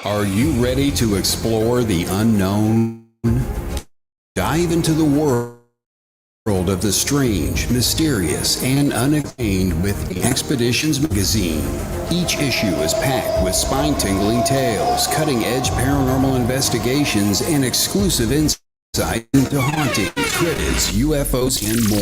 Are you ready to explore the unknown? Dive into the world of the strange, mysterious, and unexplained with Expeditions magazine. Each issue is packed with spine-tingling tales, cutting-edge paranormal investigations, and exclusive insight into hauntings, cryptids, UFOs, and more.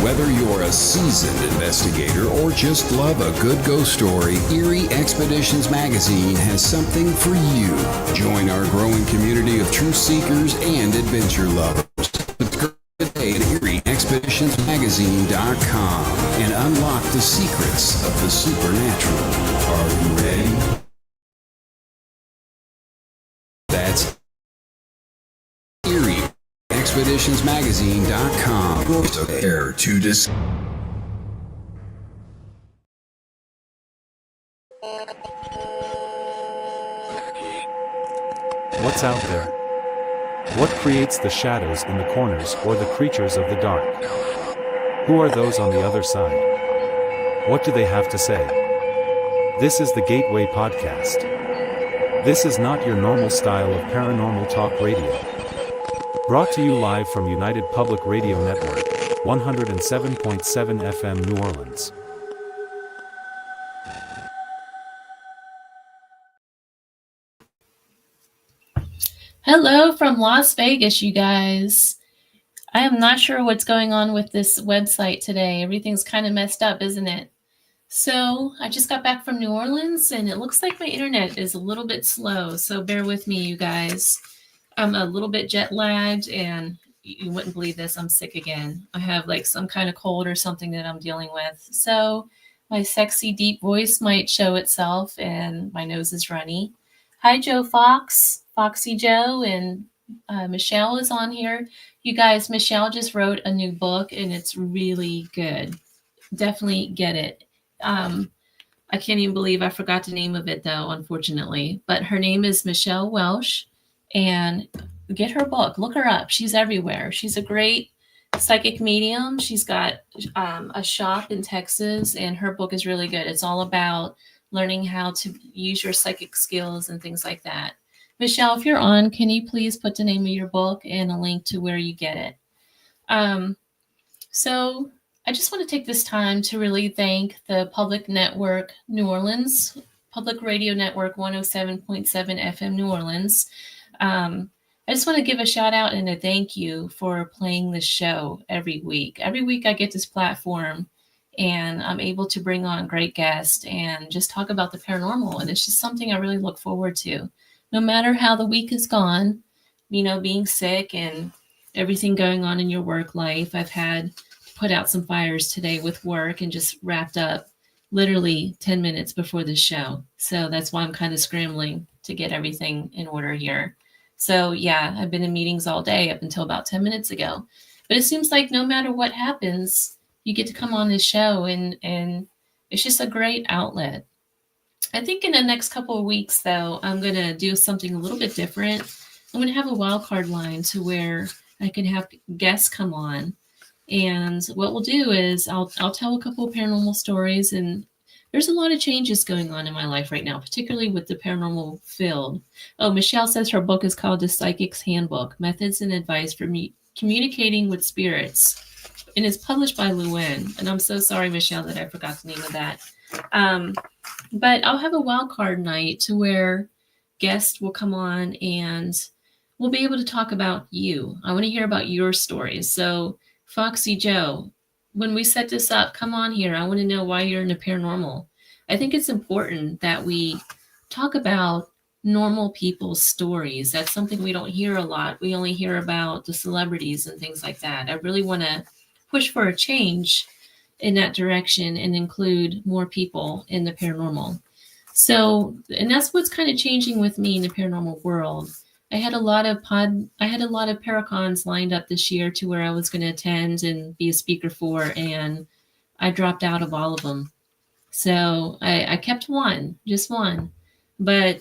Whether you're a seasoned investigator or just love a good ghost story, Eerie Expeditions magazine has something for you. Join our growing community of truth seekers and adventure lovers. Subscribe today at EerieExpeditionsMagazine.com and unlock the secrets of the supernatural. Are you ready? That's EerieExpeditionsMagazine.com. Go there to discover. What's out there? What creates the shadows in the corners or the creatures of the dark? Who are those on the other side? What do they have to say? This is the Gateway Podcast. This is not your normal style of paranormal talk radio. Brought to you live from United Public Radio Network, 107.7 FM New Orleans. Hello from Las Vegas, you guys. I am not sure what's going on with this website today. Everything's kind of messed up, isn't it? So I just got back from New Orleans and it looks like my internet is a little bit slow. So bear with me, you guys. I'm a little bit jet lagged and you wouldn't believe this. I'm sick again. I have like some kind of cold or something that I'm dealing with. So my sexy deep voice might show itself and my nose is runny. Hi, Joe Fox, Foxy Joe, and Michelle is on here. You guys, Michelle just wrote a new book and it's really good. Definitely get it. I can't even believe I forgot the name of it though, unfortunately. But her name is Michelle Welsh, and get her book. Look her up. She's everywhere. She's a great psychic medium. She's got a shop in Texas, and her book is really good. It's all about learning how to use your psychic skills and things like that. Michelle, if you're on, can you please put the name of your book and a link to where you get it? So I just want to take this time to really thank the Public Network New Orleans, Public Radio Network 107.7 FM New Orleans. I just want to give a shout out and a thank you for playing this show every week. Every week I get this platform and I'm able to bring on great guests and just talk about the paranormal. And it's just something I really look forward to. No matter how the week has gone, you know, being sick and everything going on in your work life, I've had to put out some fires today with work and just wrapped up literally 10 minutes before the show. So that's why I'm kind of scrambling to get everything in order here. So yeah, I've been in meetings all day up until about 10 minutes ago. But it seems like no matter what happens, you get to come on this show and it's just a great outlet. I think in the next couple of weeks, though, I'm going to do something a little bit different. I'm going to have a wild card line to where I can have guests come on. And what we'll do is I'll tell a couple of paranormal stories. And there's a lot of changes going on in my life right now, particularly with the paranormal field. Oh, Michelle says her book is called The Psychic's Handbook, Methods and Advice for Communicating with Spirits. And it's published by Llewellyn. And I'm so sorry, Michelle, that I forgot the name of that. But I'll have a wild card night to where guests will come on and we'll be able to talk about you. I want to hear about your stories. So Foxy Joe, when we set this up, come on here. I want to know why you're in the paranormal. I think it's important that we talk about normal people's stories. That's something we don't hear a lot. We only hear about the celebrities and things like that. I really want to push for a change in that direction and include more people in the paranormal. So, and that's what's kind of changing with me in the paranormal world. I had a lot of Paracons lined up this year to where I was going to attend and be a speaker for, and I dropped out of all of them. So I kept one, just one. But,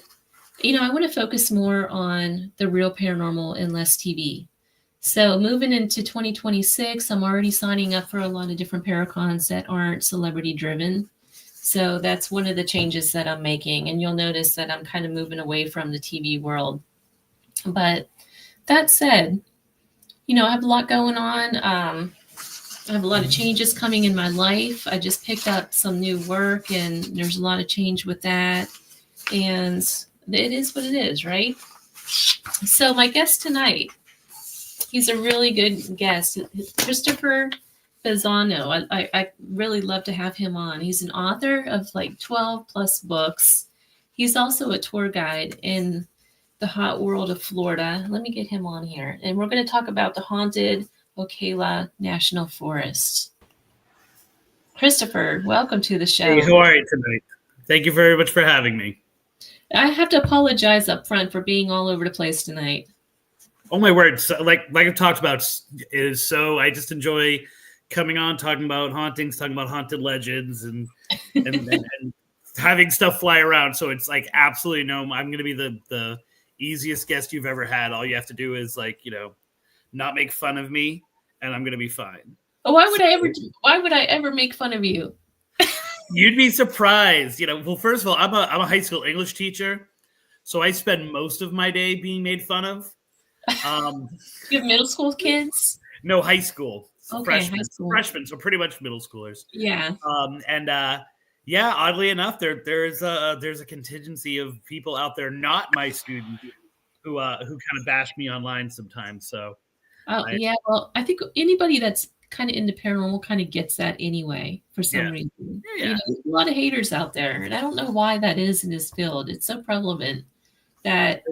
you know, I want to focus more on the real paranormal and less TV. So moving into 2026, I'm already signing up for a lot of different Paracons that aren't celebrity driven. So that's one of the changes that I'm making. And you'll notice that I'm kind of moving away from the TV world. But that said, I have a lot going on. I have a lot of changes coming in my life. I just picked up some new work, and there's a lot of change with that. And it is what it is, right? So my guest tonight, he's a really good guest. Christopher Balzano. I really love to have him on. He's an author of like 12 plus books. He's also a tour guide in the hot world of Florida. Let me get him on here. And we're going to talk about the Haunted Ocala National Forest. Christopher, welcome to the show. Hey, how are you tonight? Thank you very much for having me. I have to apologize up front for being all over the place tonight. Oh my word! So, like I've talked about, is so I just enjoy coming on, talking about hauntings, talking about haunted legends, and having stuff fly around. So it's like absolutely no. I'm going to be the easiest guest you've ever had. All you have to do is not make fun of me, and I'm going to be fine. Oh, why would I ever make fun of you? You'd be surprised. Well, first of all, I'm a high school English teacher, so I spend most of my day being made fun of. You have middle school kids? No, high school. Okay, freshmen, high school. Freshmen, so pretty much middle schoolers. Yeah. Yeah, oddly enough, there's a contingency of people out there, not my students, who kind of bash me online sometimes. So. Yeah. Well, I think anybody that's kind of into paranormal kind of gets that anyway for some reason. Yeah. There's a lot of haters out there, and I don't know why that is in this field. It's so prevalent that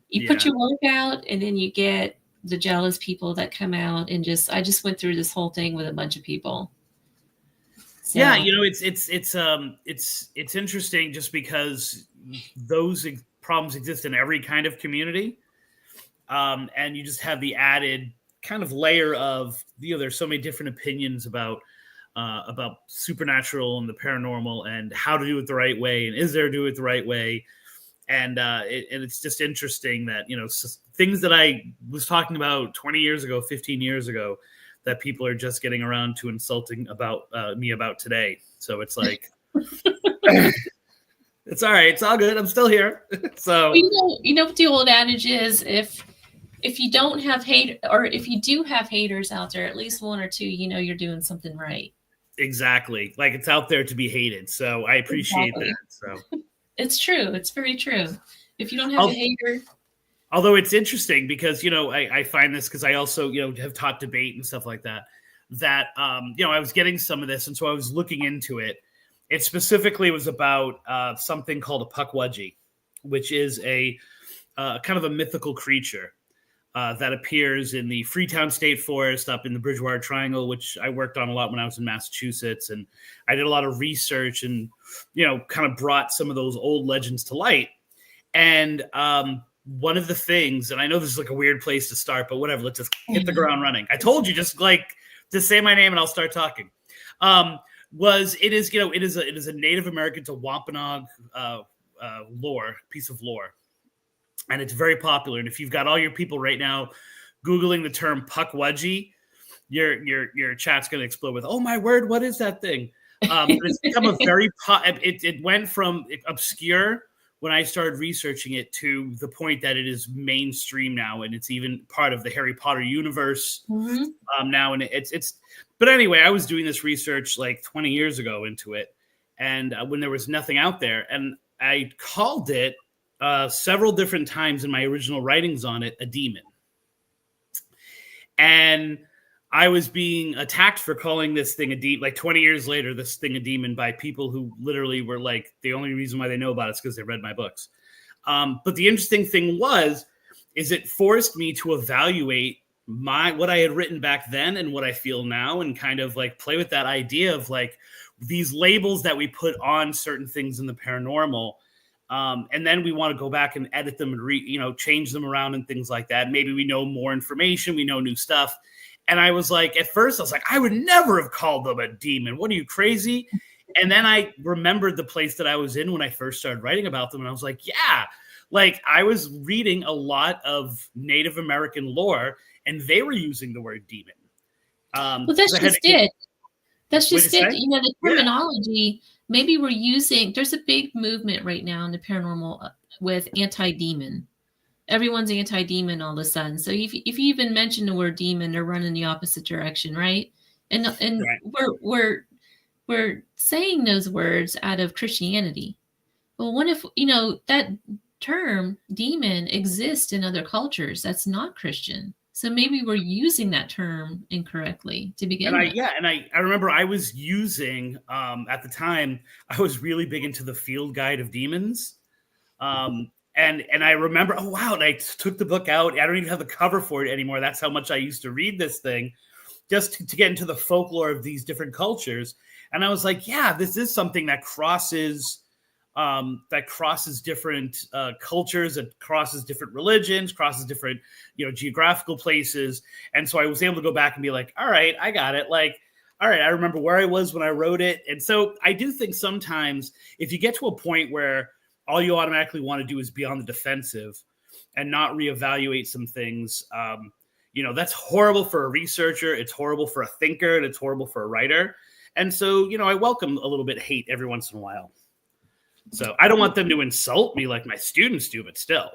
you put your work out, and then you get the jealous people that come out and I just went through this whole thing with a bunch of people. So. Yeah, it's interesting just because those problems exist in every kind of community, and you just have the added kind of layer of there's so many different opinions about supernatural and the paranormal and how to do it the right way, and is there to do it the right way. And it's just interesting that, things that I was talking about 20 years ago, 15 years ago, that people are just getting around to insulting about me about today. So it's like, it's all right. It's all good. I'm still here. So, you know what the old adage is, if you don't have hate, or if you do have haters out there, at least one or two, you're doing something right. Exactly. Like it's out there to be hated. So I appreciate that. So. It's true. It's very true. If you don't have a hater. Although it's interesting because, I find this because I also, have taught debate and stuff like that, I was getting some of this. And so I was looking into it. It specifically was about something called a pukwudgie, which is a kind of a mythical creature that appears in the Freetown State Forest up in the Bridgewater Triangle, which I worked on a lot when I was in Massachusetts. And I did a lot of research and, kind of brought some of those old legends to light. And one of the things, and I know this is like a weird place to start, but whatever, let's just hit the ground running. I told you, just say my name and I'll start talking. It is a Native American to Wampanoag piece of lore. And it's very popular. And if you've got all your people right now Googling the term pukwudgie, your chat's going to explode with, oh my word, what is that thing? It's become a very it went from obscure when I started researching it to the point that it is mainstream now, and it's even part of the Harry Potter universe now. And but anyway, I was doing this research like 20 years ago into it, and when there was nothing out there, and I called it several different times in my original writings on it a demon, and I was being attacked for calling this thing a demon. Like 20 years later, this thing a demon by people who literally were like, the only reason why they know about it is because they read my books. But the interesting thing is it forced me to evaluate what I had written back then and what I feel now, and kind of like play with that idea of like these labels that we put on certain things in the paranormal. And then we want to go back and edit them and change them around and things like that. Maybe we know more information, we know new stuff. And I was like, at first I was like, I would never have called them a demon. What are you, crazy? And then I remembered the place that I was in when I first started writing about them. And I was like, yeah, like I was reading a lot of Native American lore and they were using the word demon. Well, that's just it. That's just it. The terminology maybe we're using, there's a big movement right now in the paranormal with anti-demon. Everyone's anti-demon all of a sudden. So if you even mention the word demon, they're running the opposite direction, right? And Right. we're saying those words out of Christianity. Well, what if, that term demon exists in other cultures that's not Christian? So maybe we're using that term incorrectly to And begin I, with. yeah, and I remember I was using, at the time, I was really big into the Field Guide of Demons. And I remember, oh wow, and I took the book out. I don't even have the cover for it anymore. That's how much I used to read this thing, just to get into the folklore of these different cultures. And I was like, yeah, this is something that crosses different cultures, it crosses different religions, crosses different geographical places. And so I was able to go back and be like, all right, I got it. Like, all right, I remember where I was when I wrote it. And so I do think sometimes if you get to a point where all you automatically want to do is be on the defensive and not reevaluate some things, that's horrible for a researcher, it's horrible for a thinker, and it's horrible for a writer. And so, I welcome a little bit of hate every once in a while. So I don't want them to insult me like my students do, but still.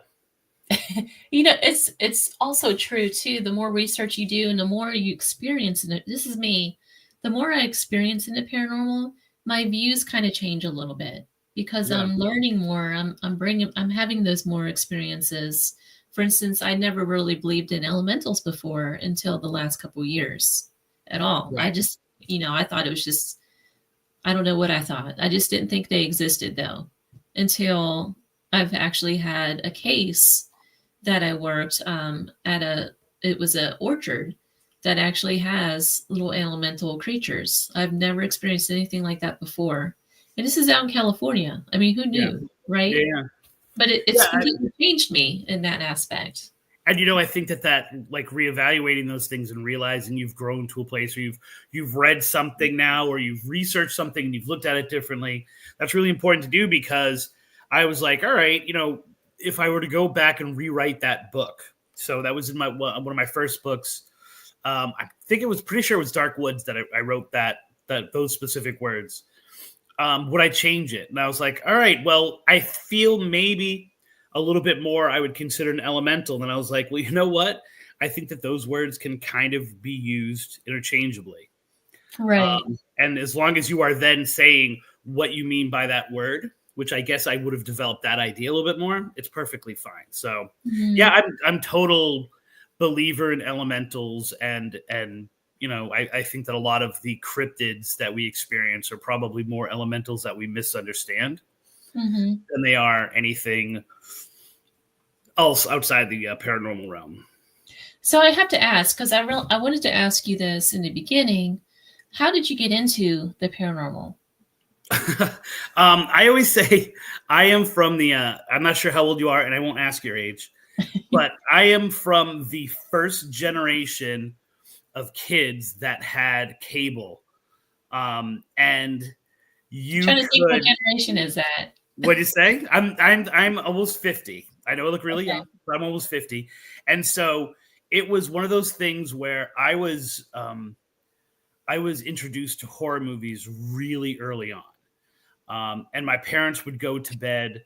It's also true too. The more research you do and the more you experience in it, this is me, the more I experience in the paranormal, my views kind of change a little bit because Yeah. I'm learning more. I'm having those more experiences. For instance, I never really believed in elementals before until the last couple of years at all. Right. I just, I thought it was just, I don't know what I thought. I just didn't think they existed though, until I've actually had a case that I worked it was an orchard that actually has little elemental creatures. I've never experienced anything like that before. And this is out in California. I mean, who knew, right? Yeah. But it's completely changed me in that aspect. And I think that like reevaluating those things and realizing you've grown to a place where you've read something now, or you've researched something and you've looked at it differently. That's really important to do, because I was like, all right, if I were to go back and rewrite that book, so that was in one of my first books. I think it was pretty sure it was Dark Woods that I wrote that those specific words. Would I change it? And I was like, all right, well, I feel maybe a little bit more I would consider an elemental. And I was like, well, you know what? I think that those words can kind of be used interchangeably. Right. And as long as you are then saying what you mean by that word, which I guess I would have developed that idea a little bit more, it's perfectly fine. So yeah, I'm total believer in elementals, and I think that a lot of the cryptids that we experience are probably more elementals that we misunderstand than they are anything else outside the paranormal realm. So I have to ask, because I wanted to ask you this in the beginning. How did you get into the paranormal? I always say I am from the, I'm not sure how old you are, and I won't ask your age, but I am from the first generation of kids that had cable. And you I'm trying to think, what generation is that? What do you say? I'm almost 50. I know I look really young, but I'm almost 50. And so it was one of those things where I was introduced to horror movies really early on. And my parents would go to bed,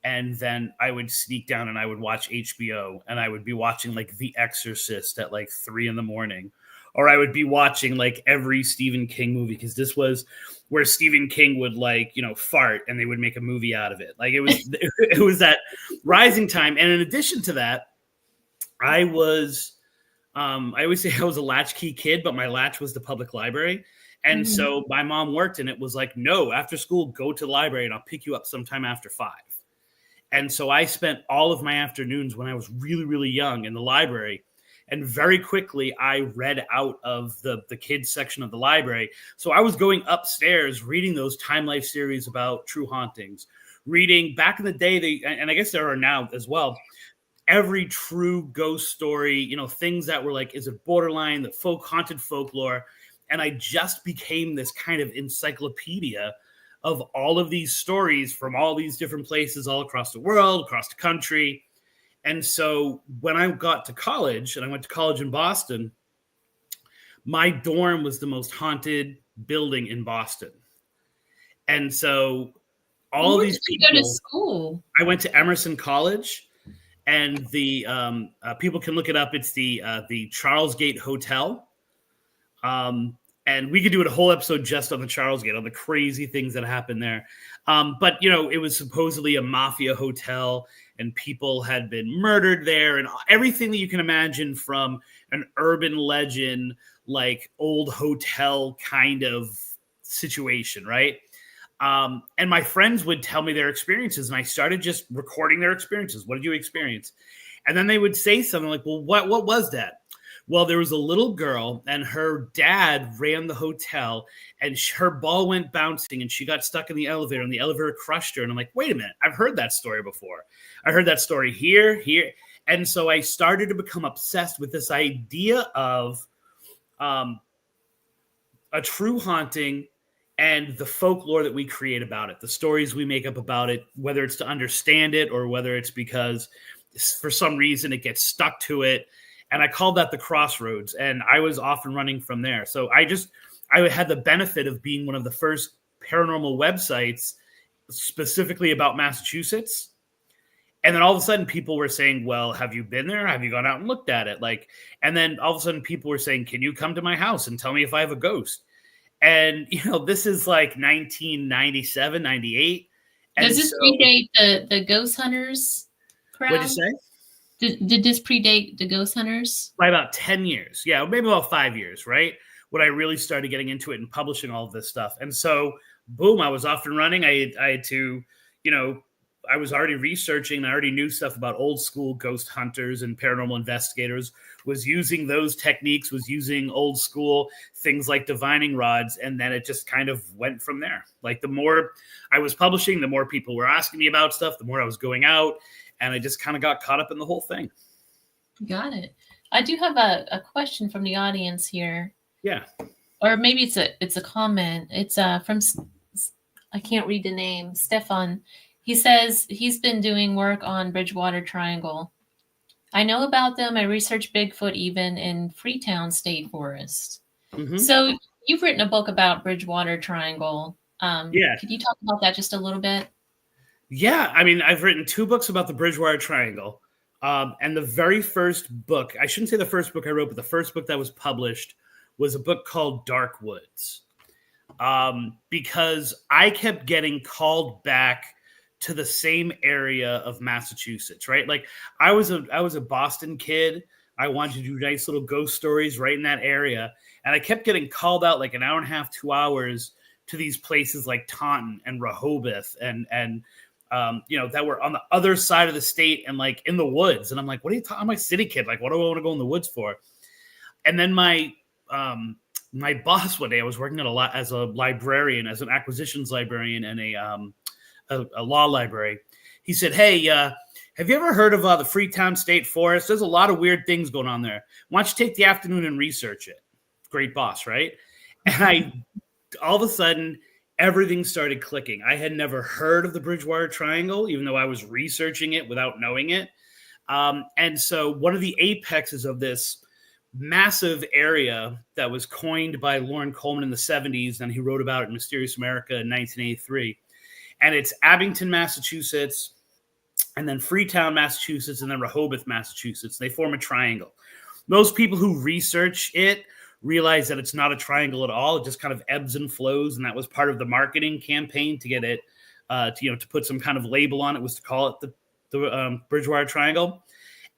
and then I would sneak down and I would watch HBO, and I would be watching like The Exorcist at like 3 a.m, or I would be watching like every Stephen King movie, because this was where Stephen King would fart and they would make a movie out of it. Like it was that rising time. And in addition to that, I always say I was a latchkey kid, but my latch was the public library. And so my mom worked, and it was like, no, after school, go to the library and I'll pick you up sometime after 5. And so I spent all of my afternoons when I was really, really young in the library. And very quickly, I read out of the kids section of the library. So I was going upstairs, reading those Time Life series about true hauntings, reading back in the day, and I guess there are now as well, every true ghost story, things that were like, is it borderline, the haunted folklore? And I just became this kind of encyclopedia of all of these stories from all these different places all across the world, across the country. And so when I got to college, and I went to college in Boston, my dorm was the most haunted building in Boston. And so all Where these did you go to people, school? I went to Emerson College, and the people can look it up. It's the Charles Gate Hotel. And we could do a whole episode just on the Charles Gate, on the crazy things that happened there. But, you know, it was supposedly a mafia hotel, and people had been murdered there, and everything that you can imagine from an urban legend, like old hotel kind of situation, right? And my friends would tell me their experiences, and I started just recording their experiences. What did you experience? And then they would say something like, well, what was that? Well, there was a little girl, and her dad ran the hotel, and her ball went bouncing, and she got stuck in the elevator, and the elevator crushed her. And I'm like, wait a minute, I've heard that story before. I heard that story here. And so I started to become obsessed with this idea of a true haunting and the folklore that we create about it, the stories we make up about it, whether it's to understand it or whether it's because for some reason it gets stuck to it. And I called that the crossroads, and I was off and running from there. So I had the benefit of being one of the first paranormal websites specifically about Massachusetts. And then all of a sudden people were saying, well, have you been there? Have you gone out and looked at it? And then all of a sudden people were saying, can you come to my house and tell me if I have a ghost? And, you know, this is like 1997, 98. Does this predate the ghost hunters crowd? What'd you say? Did this predate the ghost hunters? By about 10 years. Yeah, maybe about 5 years, right? When I really started getting into it and publishing all of this stuff. And so, boom, I was off and running. I had to, you know, I was already researching. I already knew stuff about old school ghost hunters and paranormal investigators, was using those techniques, was using old school things like divining rods. And then it just kind of went from there. Like the more I was publishing, the more people were asking me about stuff, the more I was going out. And I just kind of got caught up in the whole thing. Got it. I do have a question from the audience here. Yeah. Or maybe it's a comment. It's from, I can't read the name, Stefan. He says he's been doing work on Bridgewater Triangle. I know about them. I researched Bigfoot even in Freetown State Forest. Mm-hmm. So you've written a book about Bridgewater Triangle. Yeah. Could you talk about that just a little bit? Yeah, I mean, I've written 2 books about the Bridgewater Triangle. And the very first book, I shouldn't say the first book I wrote, but the first book that was published was a book called Dark Woods. Because I kept getting called back to the same area of Massachusetts, right? Like I was a Boston kid. I wanted to do nice little ghost stories right in that area. And I kept getting called out like an hour and a half, 2 hours to these places like Taunton and Rehoboth and you know, that were on the other side of the state and like in the woods. And I'm like, what are you talking? I'm a city kid. Like, what do I want to go in the woods for? And then my boss one day, I was working as a librarian, as an acquisitions librarian and a law library. He said, hey, have you ever heard of the Freetown State Forest? There's a lot of weird things going on there. Why don't you take the afternoon and research it? Great boss, right? And all of a sudden, everything started clicking. I had never heard of the Bridgewater Triangle, even though I was researching it without knowing it. And so one of the apexes of this massive area that was coined by Lauren Coleman in the 70s, and he wrote about it in Mysterious America in 1983. And it's Abington, Massachusetts, and then Freetown, Massachusetts, and then Rehoboth, Massachusetts. They form a triangle. Most people who research it realize that it's not a triangle at all. It just kind of ebbs and flows. And that was part of the marketing campaign to get it, to put some kind of label on it, was to call it the Bridgewater Triangle.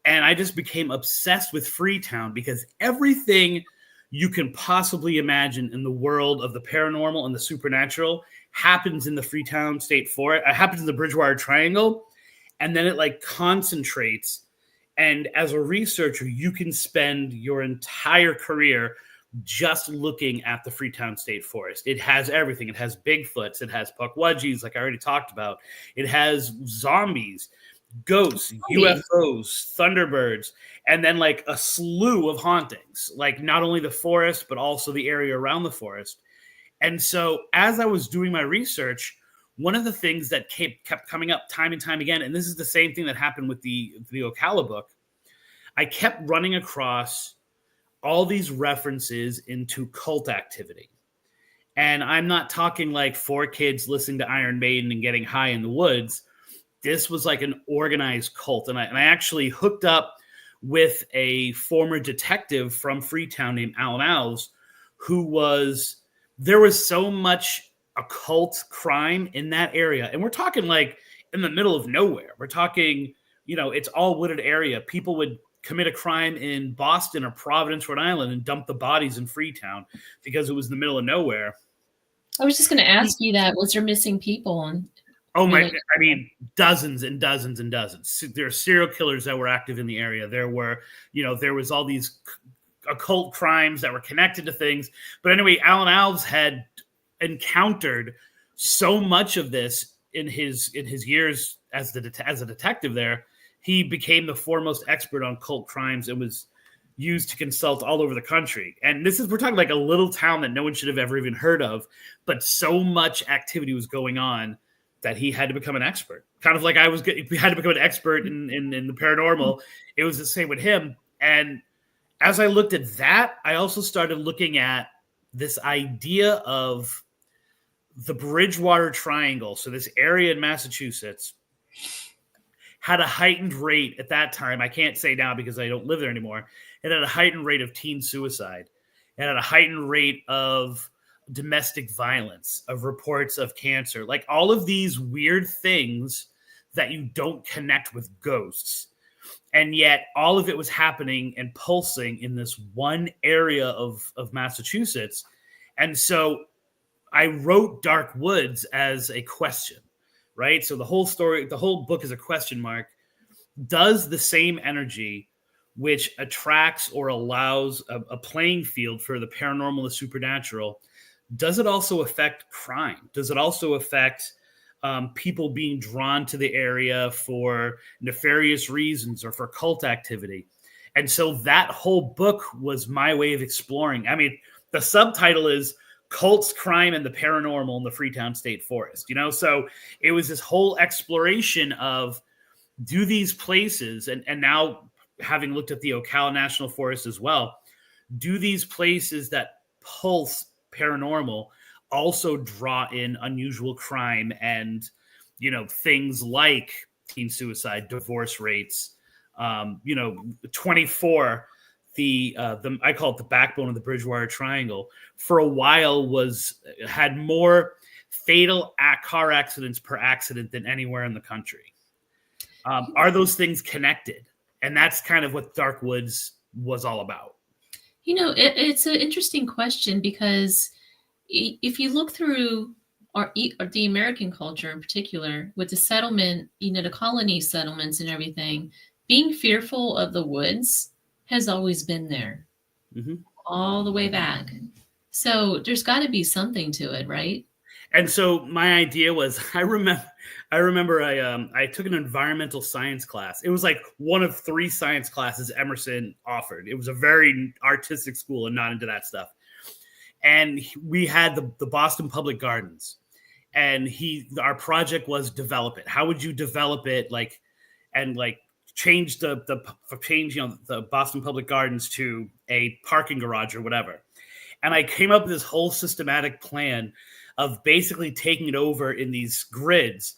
And I just became obsessed with Freetown because everything you can possibly imagine in the world of the paranormal and the supernatural happens in the Freetown State Forest. It happens in the Bridgewater Triangle. And then it like concentrates. And as a researcher, you can spend your entire career just looking at the Freetown State Forest. It has everything. It has Bigfoots. It has Pukwudgies, like I already talked about. It has zombies, ghosts, UFOs, Thunderbirds, and then like a slew of hauntings, like not only the forest, but also the area around the forest. And so as I was doing my research, one of the things that kept coming up time and time again, and this is the same thing that happened with the Ocala book, I kept running across all these references into cult activity. And I'm not talking like 4 kids listening to Iron Maiden and getting high in the woods. This was like an organized cult. And I actually hooked up with a former detective from Freetown named Alan Alves, there was so much occult crime in that area. And we're talking like in the middle of nowhere. We're talking, it's all wooded area. People would commit a crime in Boston or Providence, Rhode Island, and dump the bodies in Freetown because it was in the middle of nowhere. I was just going to ask you that. Was there missing people? Dozens and dozens and dozens. There are serial killers that were active in the area. There was all these occult crimes that were connected to things. But anyway, Alan Alves had encountered so much of this in his years as a detective there. He became the foremost expert on cult crimes and was used to consult all over the country. And we're talking like a little town that no one should have ever even heard of, but so much activity was going on that he had to become an expert. Kind of like we had to become an expert in the paranormal. It was the same with him. And as I looked at that, I also started looking at this idea of the Bridgewater Triangle. So this area in Massachusetts had a heightened rate at that time. I can't say now because I don't live there anymore. It had a heightened rate of teen suicide. It had a heightened rate of domestic violence, of reports of cancer, like all of these weird things that you don't connect with ghosts. And yet all of it was happening and pulsing in this one area of Massachusetts. And so I wrote Dark Woods as a question, right? So the whole book is a question mark. Does the same energy which attracts or allows a playing field for the paranormal and supernatural, does it also affect crime? Does it also affect people being drawn to the area for nefarious reasons or for cult activity? And so that whole book was my way of exploring. I mean, the subtitle is Cults, Crime, and the Paranormal in the Freetown State Forest. So it was this whole exploration of, do these places, and now having looked at the Ocala National Forest as well, do these places that pulse paranormal also draw in unusual crime and, things like teen suicide, divorce rates, 24, I call it the backbone of the Bridgewater Triangle, for a while had more fatal car accidents per accident than anywhere in the country. Are those things connected? And that's kind of what Dark Woods was all about. It's an interesting question because if you look through the American culture in particular, with the settlement, the colony settlements and everything, being fearful of the woods has always been there, all the way back. So there's got to be something to it, right? And so my idea was, I remember I took an environmental science class. It was like one of 3 science classes Emerson offered. It was a very artistic school and not into that stuff. And we had the Boston Public Gardens, and our project was develop it. How would you develop it? Change the Boston Public Gardens to a parking garage or whatever. And I came up with this whole systematic plan of basically taking it over in these grids,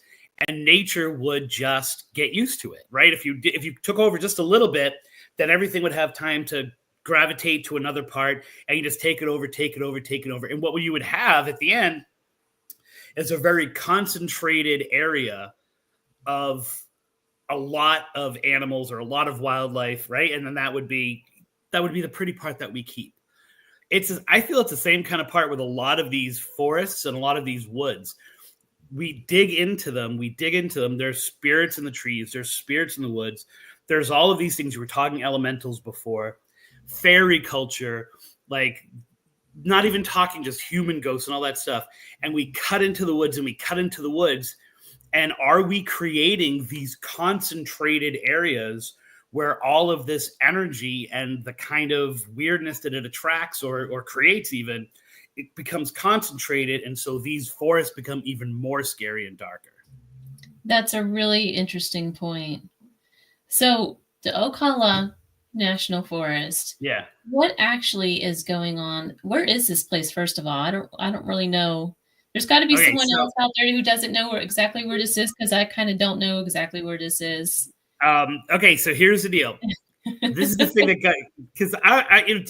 and nature would just get used to it, right? If you took over just a little bit, then everything would have time to gravitate to another part, and you just take it over. And what you would have at the end is a very concentrated area of a lot of animals or a lot of wildlife, right? And then that would be the pretty part that we keep. I feel it's the same kind of part with a lot of these forests and a lot of these woods. We dig into them. There's spirits in the trees. There's spirits in the woods. There's all of these things. You were talking elementals before, fairy culture, like not even talking just human ghosts and all that stuff. And we cut into the woods. And are we creating these concentrated areas where all of this energy and the kind of weirdness that it attracts or creates even, it becomes concentrated, and so these forests become even more scary and darker? That's a really interesting point. So the Ocala National Forest. Yeah. What actually is going on? Where is this place, first of all? I don't really know. There's got to be Okay, someone so else out there who doesn't know exactly where this is, because I kind of don't know exactly where this is. Okay, so here's the deal. This is the thing that got, because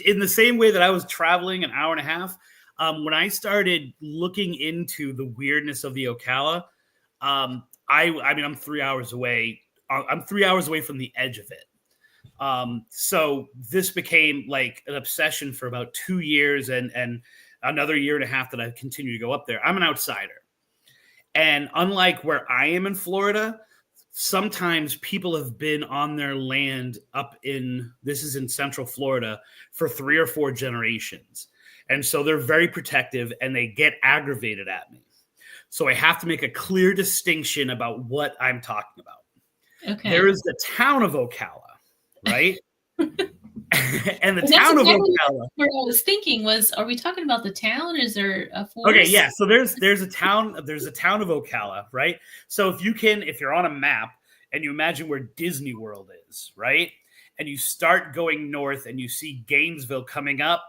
in the same way that I was traveling an hour and a half, when I started looking into the weirdness of the Ocala, I mean, I'm 3 hours away. I'm 3 hours away from the edge of it. So this became like an obsession for about 2 years and another year and a half that I've continued to go up there. I'm an outsider. And unlike where I am in Florida, sometimes people have been on their land this is in Central Florida, for 3 or 4 generations. And so they're very protective and they get aggravated at me. So I have to make a clear distinction about what I'm talking about. Okay. There is the town of Ocala, right? And the town of Ocala. What I was thinking was, are we talking about the town? Is there a forest? Okay, yeah. So there's a town of Ocala, right? So if you're on a map and you imagine where Disney World is, right? And you start going north and you see Gainesville coming up,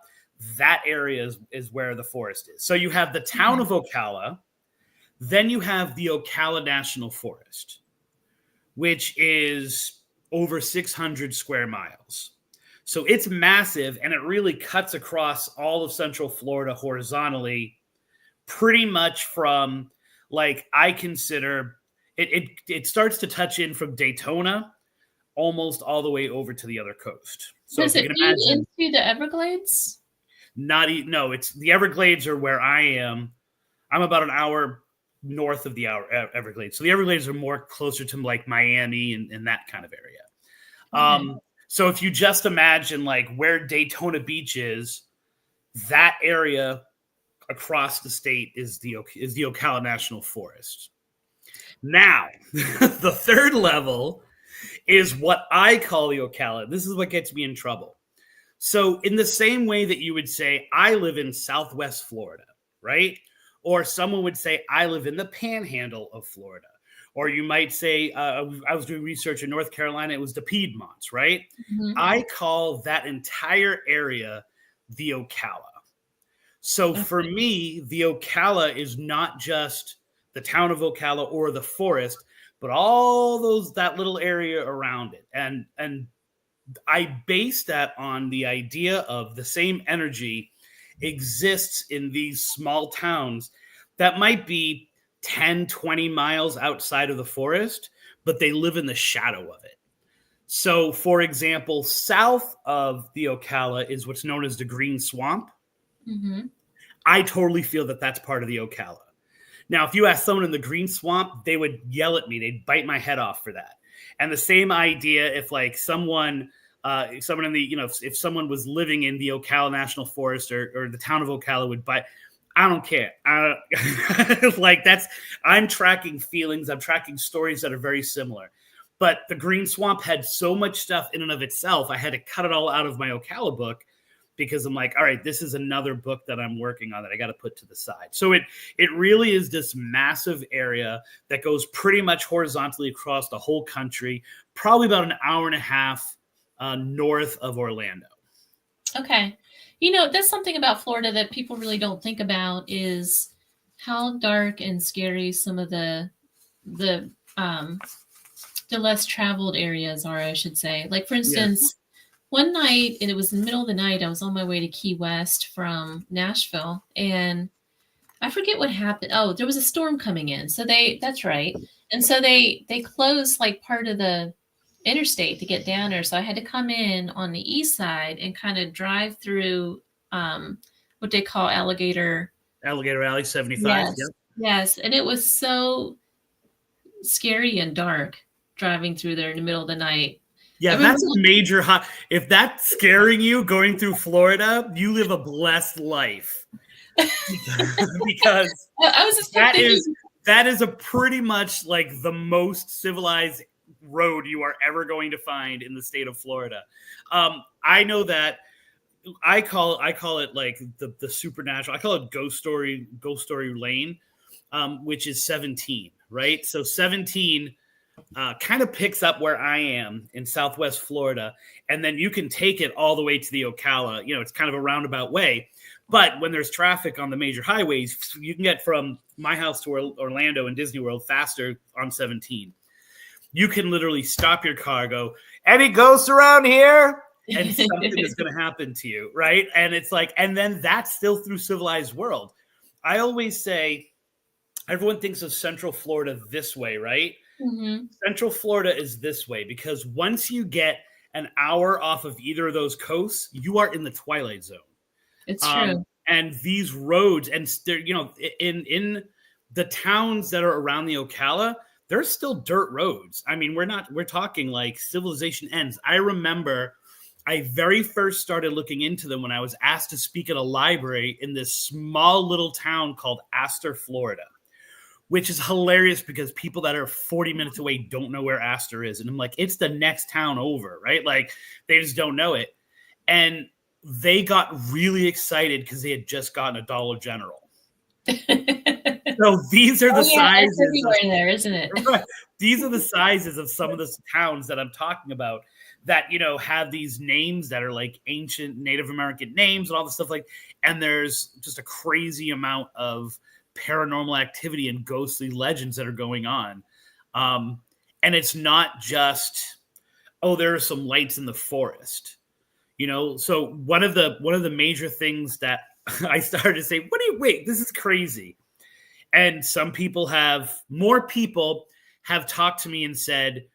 that area is where the forest is. So you have the town of Ocala, then you have the Ocala National Forest, which is over 600 square miles. So it's massive, and it really cuts across all of Central Florida horizontally, pretty much from, like, I consider it starts to touch in from Daytona almost all the way over to the other coast. So does it feed into the Everglades? No, it's the Everglades are where I am. I'm about an hour north of the Everglades. So the Everglades are more closer to like Miami and that kind of area. Okay. So if you just imagine like where Daytona Beach is, that area across the state is the Ocala National Forest. Now, the third level is what I call the Ocala. This is what gets me in trouble. So in the same way that you would say, I live in Southwest Florida, right? Or someone would say, I live in the panhandle of Florida. Or you might say, I was doing research in North Carolina, it was the Piedmonts, right? Mm-hmm. I call that entire area the Ocala. So for me, the Ocala is not just the town of Ocala or the forest, but all that little area around it. And I base that on the idea of the same energy exists in these small towns that might be 10, 20 miles outside of the forest, but they live in the shadow of it. So, for example, south of the Ocala is what's known as the Green Swamp. Mm-hmm. I totally feel that that's part of the Ocala. Now, if you ask someone in the Green Swamp, they would yell at me. They'd bite my head off for that. And the same idea if like someone in the, if someone was living in the Ocala National Forest or the town of Ocala would bite, I don't care. I'm tracking feelings. I'm tracking stories that are very similar. But the Green Swamp had so much stuff in and of itself. I had to cut it all out of my Ocala book because I'm like, all right, this is another book that I'm working on that I got to put to the side. So it really is this massive area that goes pretty much horizontally across the whole country, probably about an hour and a half north of Orlando. Okay. That's something about Florida that people really don't think about is how dark and scary some of the less traveled areas are, I should say. Like, for instance, one night, and it was in the middle of the night, I was on my way to Key West from Nashville, and I forget what happened. Oh, there was a storm coming in. So that's right. And so they closed like part of the interstate to get down there. So I had to come in on the east side and kind of drive through what they call Alligator Alley 75. Yes. Yep. Yes. And it was so scary and dark driving through there in the middle of the night. Yeah, that's a major if that's scaring you going through Florida, you live a blessed life. Because I was just that is a pretty much like the most civilized road you are ever going to find in the state of Florida. I know that I call it like the supernatural. I call it ghost story lane, which is 17, right? So 17 kind of picks up where I am in Southwest Florida, and then you can take it all the way to the Ocala. It's kind of a roundabout way, but when there's traffic on the major highways, you can get from my house to Orlando and Disney World faster on 17. You can literally stop your car, go, any ghosts around here? And something is going to happen to you, right? And it's like, and then that's still through civilized world. I always say, everyone thinks of Central Florida this way, right? Mm-hmm. Central Florida is this way because once you get an hour off of either of those coasts, you are in the twilight zone. It's true. And these roads, and in the towns that are around the Ocala, there's still dirt roads. I mean, we're talking like civilization ends. I remember I very first started looking into them when I was asked to speak at a library in this small little town called Astor, Florida, which is hilarious because people that are 40 minutes away don't know where Astor is. And I'm like, it's the next town over, right? Like they just don't know it. And they got really excited because they had just gotten a Dollar General. So these are the sizes. It's everywhere there, isn't it? Right. These are the sizes of some of the towns that I'm talking about that, have these names that are like ancient Native American names and all this stuff and there's just a crazy amount of paranormal activity and ghostly legends that are going on. And it's not just, there are some lights in the forest, so one of the major things that I started to say, wait, this is crazy. And more people have talked to me and said,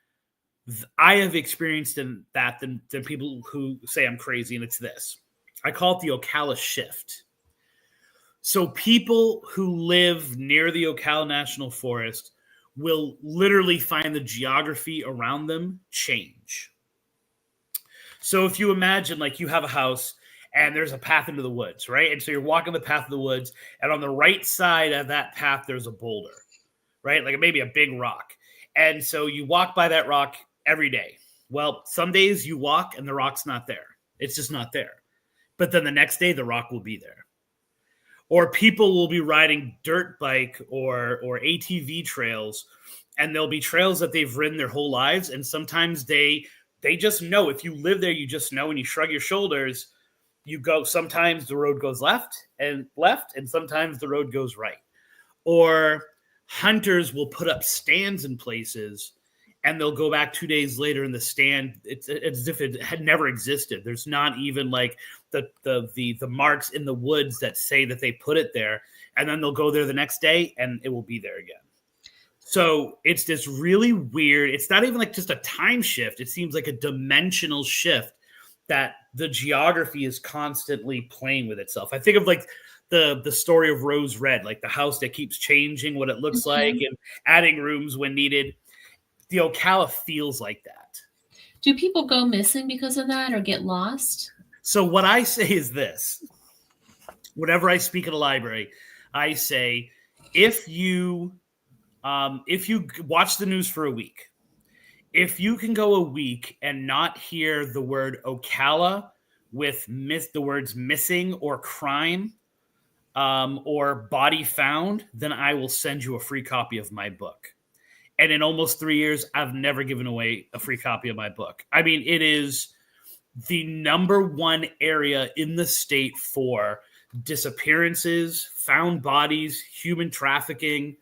I have experienced that than people who say I'm crazy. And it's this, I call it the Ocala shift. So people who live near the Ocala National Forest will literally find the geography around them change. So if you imagine like you have a house and there's a path into the woods, right? And so you're walking the path of the woods, and on the right side of that path, there's a boulder, right? Like maybe a big rock. And so you walk by that rock every day. Well, some days you walk and the rock's not there. It's just not there. But then the next day, the rock will be there. Or people will be riding dirt bike or ATV trails, and there'll be trails that they've ridden their whole lives. And sometimes they just know. If you live there, you just know, and you shrug your shoulders. You go, sometimes the road goes left, and sometimes the road goes right. Or hunters will put up stands in places, and they'll go back 2 days later, and the stand, it's as if it had never existed. There's not even like the marks in the woods that say that they put it there. And then they'll go there the next day, and it will be there again. So it's this really weird, it's not even like just a time shift. It seems like a dimensional shift that the geography is constantly playing with itself. I think of like the story of Rose Red, like the house that keeps changing what it looks like and adding rooms when needed. The Ocala feels like that. Do people go missing because of that or get lost? So what I say is this. Whenever I speak at a library, I say, if you watch the news for a week, if you can go a week and not hear the word Ocala with the words missing or crime or body found, then I will send you a free copy of my book. And in almost 3 years, I've never given away a free copy of my book. I mean, it is the number one area in the state for disappearances, found bodies, human trafficking.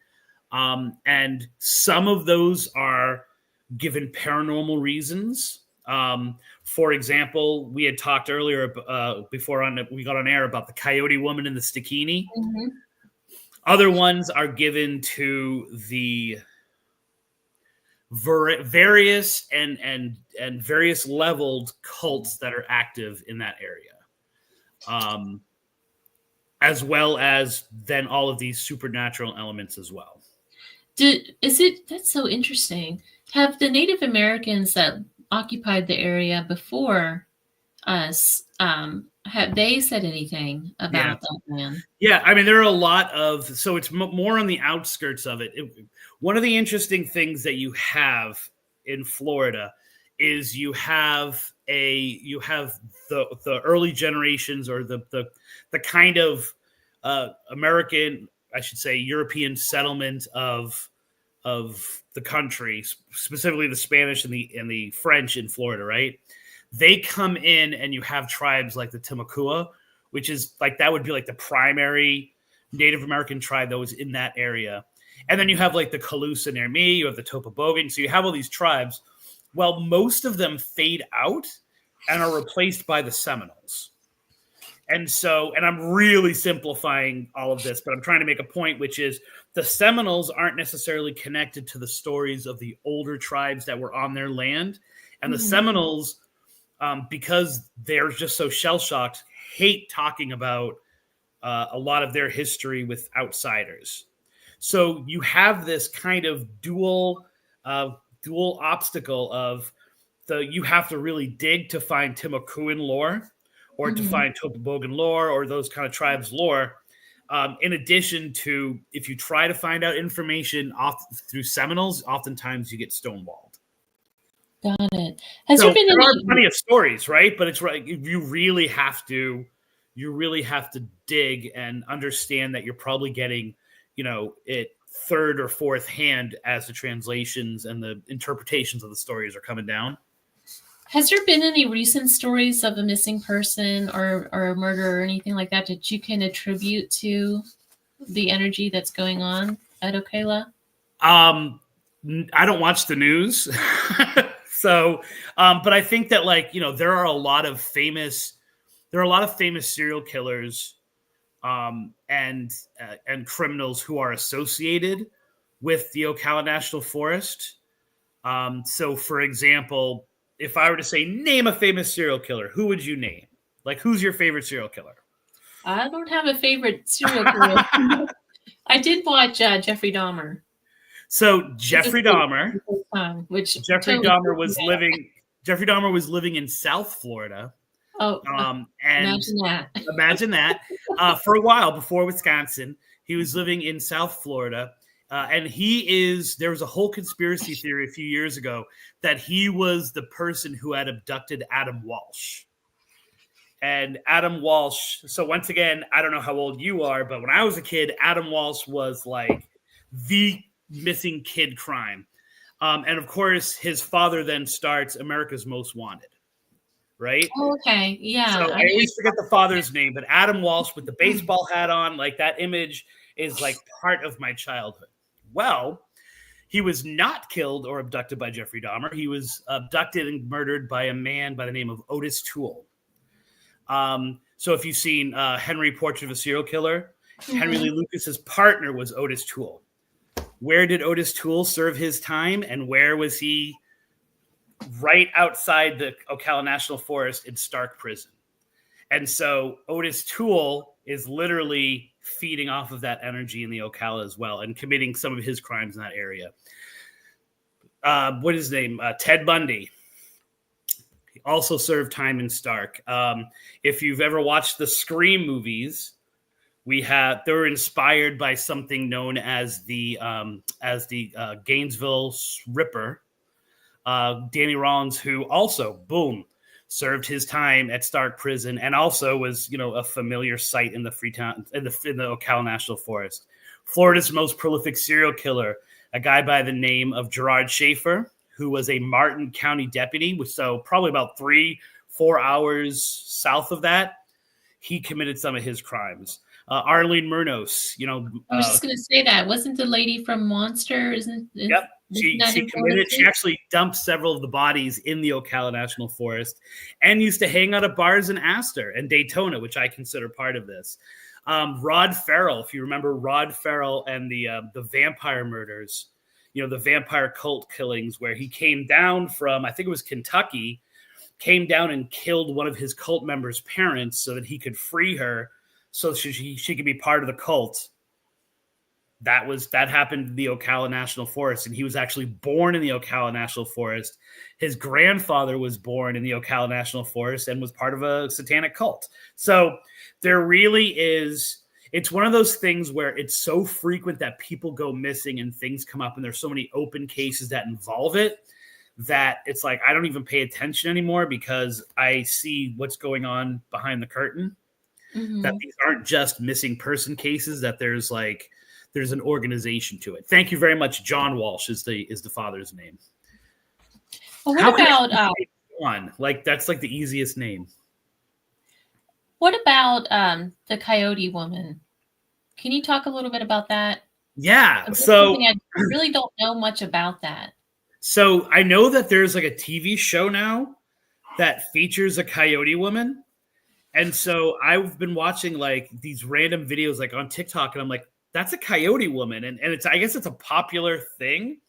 And some of those are given paranormal reasons. For example, we had talked earlier before we got on air about the coyote woman in the Stikini. Mm-hmm. Other ones are given to the various and various leveled cults that are active in that area, as well as then all of these supernatural elements as well. That's so interesting. Have the Native Americans that occupied the area before us, have they said anything about that land? Yeah, I mean, there are a lot of, so it's more on the outskirts of it. One of the interesting things that you have in Florida is you have the early generations, or the kind of American, I should say, European settlement of the country, specifically the Spanish and the French in Florida, right? They come in and you have tribes like the Timucua, which is like, that would be like the primary Native American tribe that was in that area. And then you have like the Calusa near me, you have the Topabogan. So you have all these tribes. Well, most of them fade out and are replaced by the Seminoles. And so, and I'm really simplifying all of this, but I'm trying to make a point, which is the Seminoles aren't necessarily connected to the stories of the older tribes that were on their land. And the Seminoles, because they're just so shell-shocked, hate talking about a lot of their history with outsiders. So you have this kind of dual obstacle of you have to really dig to find Timucuan lore, or to find Topabogan lore, or those kind of tribes lore. In addition to, if you try to find out information through Seminoles, oftentimes you get stonewalled. Got it. There are plenty of stories, right? But it's right. You really have to dig and understand that you're probably getting, it third or fourth hand as the translations and the interpretations of the stories are coming down. Has there been any recent stories of a missing person or a murder or anything like that you can attribute to the energy that's going on at Ocala? I don't watch the news. So, but I think that there are a lot of famous serial killers and criminals who are associated with the Ocala National Forest. So, for example, if I were to say, name a famous serial killer, who would you name? Like, who's your favorite serial killer? I don't have a favorite serial killer. I did watch Jeffrey Dahmer. So Jeffrey Dahmer was living in South Florida. Oh, and imagine that. For a while before Wisconsin, he was living in South Florida. And there was a whole conspiracy theory a few years ago that he was the person who had abducted Adam Walsh. And Adam Walsh, so once again, I don't know how old you are, but when I was a kid, Adam Walsh was like the missing kid crime. And of course, his father then starts America's Most Wanted, right? Oh, okay, yeah. So I always forget the father's name, but Adam Walsh with the baseball hat on, like that image is like part of my childhood. Well, he was not killed or abducted by Jeffrey Dahmer. He was abducted and murdered by a man by the name of Otis Toole. So if you've seen Henry, Portrait of a Serial Killer, Henry Lee Lucas's partner was Otis Toole. Where did Otis Toole serve his time, and where was he? Right outside the Ocala National Forest in Stark Prison. And so Otis Toole is literally feeding off of that energy in the Ocala as well, and committing some of his crimes in that area. What is his name? Ted Bundy. He also served time in Stark. If you've ever watched the Scream movies, they were inspired by something known as the Gainesville Ripper. Danny Rollins, who also, served his time at Stark Prison, and also was, a familiar sight in the Freetown, in the Ocala National Forest. Florida's most prolific serial killer, a guy by the name of Gerard Schaefer, who was a Martin County deputy, so probably about 3-4 hours south of that, he committed some of his crimes. Arlene Murnos, I was just going to say that. Wasn't the lady from Monster? Yep. She committed. She actually dumped several of the bodies in the Ocala National Forest, and used to hang out at bars in Astor and Daytona, which I consider part of this. Rod Farrell, if you remember Rod Farrell and the vampire murders, the vampire cult killings, where he came down from, I think it was Kentucky, came down and killed one of his cult members' parents so that he could free her, so she could be part of the cult. That happened in the Ocala National Forest, and he was actually born in the Ocala National Forest. His grandfather was born in the Ocala National Forest and was part of a satanic cult. So there really is, it's one of those things where it's so frequent that people go missing and things come up, and there's so many open cases that involve it, that it's like I don't even pay attention anymore, because I see what's going on behind the curtain. That these aren't just missing person cases, that there's there's an organization to it. Thank you very much. John Walsh is the father's name. Well, what about John? Like that's like the easiest name. what about the Coyote Woman? Can you talk a little bit about that? Yeah. So I really don't know much about that. So I know that there's like a TV show now that features a Coyote Woman. And so I've been watching like these random videos like on TikTok, and I'm like, that's a Coyote Woman. And it's, I guess it's a popular thing.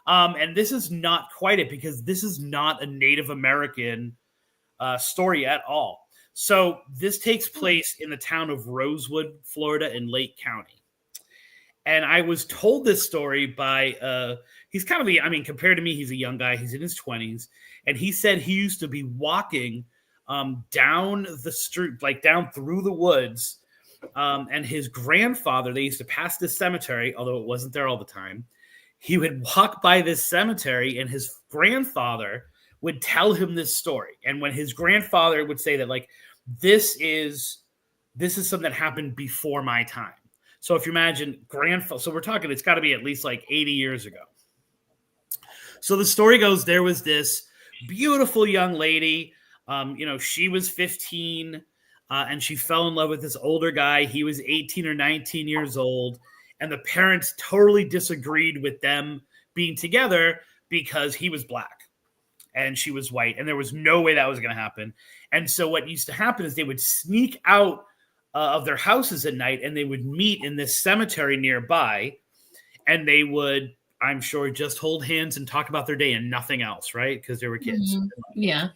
And this is not quite it, because this is not a Native American story at all. So this takes place in the town of Rosewood, Florida, in Lake County. And I was told this story by, he's kind of I mean, compared to me, he's a young guy. He's in his 20s. And he said he used to be walking down the street, like down through the woods. And his grandfather, they used to pass this cemetery, although it wasn't there all the time. He would walk by this cemetery, and his grandfather would tell him this story. And when his grandfather would say that, like, this is something that happened before my time. So if you imagine grandfather, so we're talking, it's got to be at least like 80 years ago. So the story goes, there was this beautiful young lady. She was 15 and she fell in love with this older guy. He was 18 or 19 years old. And the parents totally disagreed with them being together because he was black and she was white. And there was no way that was going to happen. And so what used to happen is they would sneak out of their houses at night, and they would meet in this cemetery nearby, and they would, I'm sure, just hold hands and talk about their day and nothing else, right? Because they were kids. Mm-hmm. Yeah.